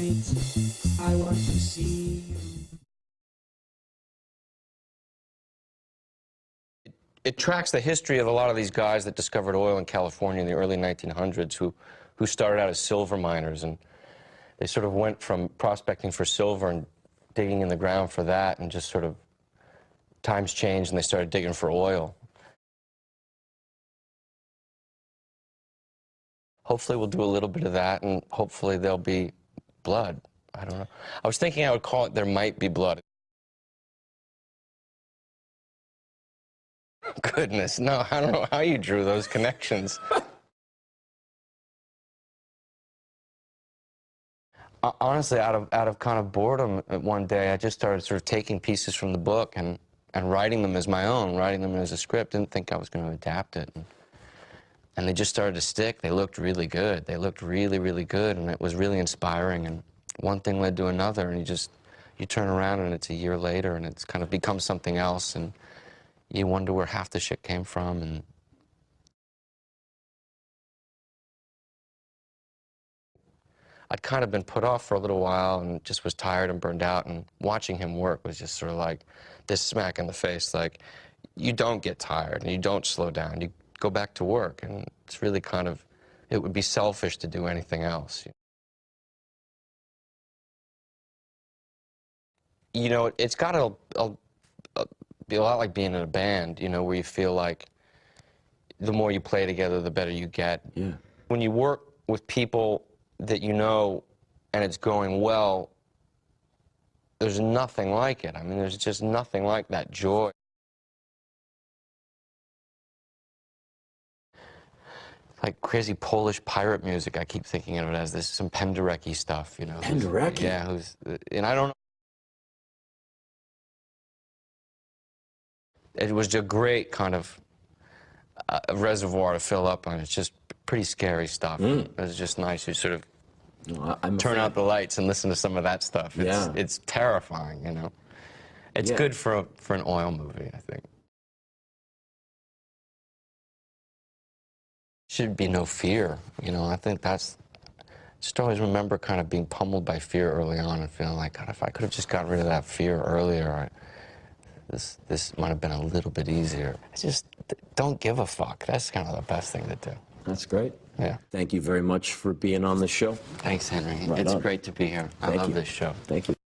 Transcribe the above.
night. I want to see you. It tracks the history of a lot of these guys that discovered oil in California in the early 1900s who started out as silver miners, and they sort of went from prospecting for silver and digging in the ground for that, and just sort of times changed and they started digging for oil. Hopefully we'll do a little bit of that, and hopefully there'll be blood. I don't know. I was thinking I would call it There Might Be Blood. Goodness, no, I don't know how you drew those connections. Honestly, out of kind of boredom, one day I just started sort of taking pieces from the book and writing them as my own, writing them as a script. Didn't think I was going to adapt it. And they just started to stick. They looked really good. They looked really, really good, and it was really inspiring. And one thing led to another, and you turn around and it's a year later, and it's kind of become something else, and you wonder where half the shit came from. And I'd kind of been put off for a little while and just was tired and burned out, and watching him work was just sort of like this smack in the face, like, you don't get tired and you don't slow down. You go back to work, and it's really kind of, it would be selfish to do anything else. You know, it's got to be a lot like being in a band, you know, where you feel like the more you play together, the better you get. Yeah. When you work with people that you know and it's going well, there's nothing like it. I mean, there's just nothing like that joy. Like crazy Polish pirate music, I keep thinking of it as this, some Penderecki stuff, you know. Penderecki? Yeah, and I don't know. It was a great kind of reservoir to fill up on. It's just pretty scary stuff. It was just nice. You sort of turn out the lights and listen to some of that stuff. It's terrifying, you know. It's good for an oil movie, I think. Should be no fear, you know. I think that's, just always remember kind of being pummeled by fear early on and feeling like, God, if I could have just gotten rid of that fear earlier, this might have been a little bit easier. Just don't give a fuck. That's kind of the best thing to do. That's great. Yeah. Thank you very much for being on the show. Thanks, Henry. Right it's on. great to be here. I love this show. Thank you.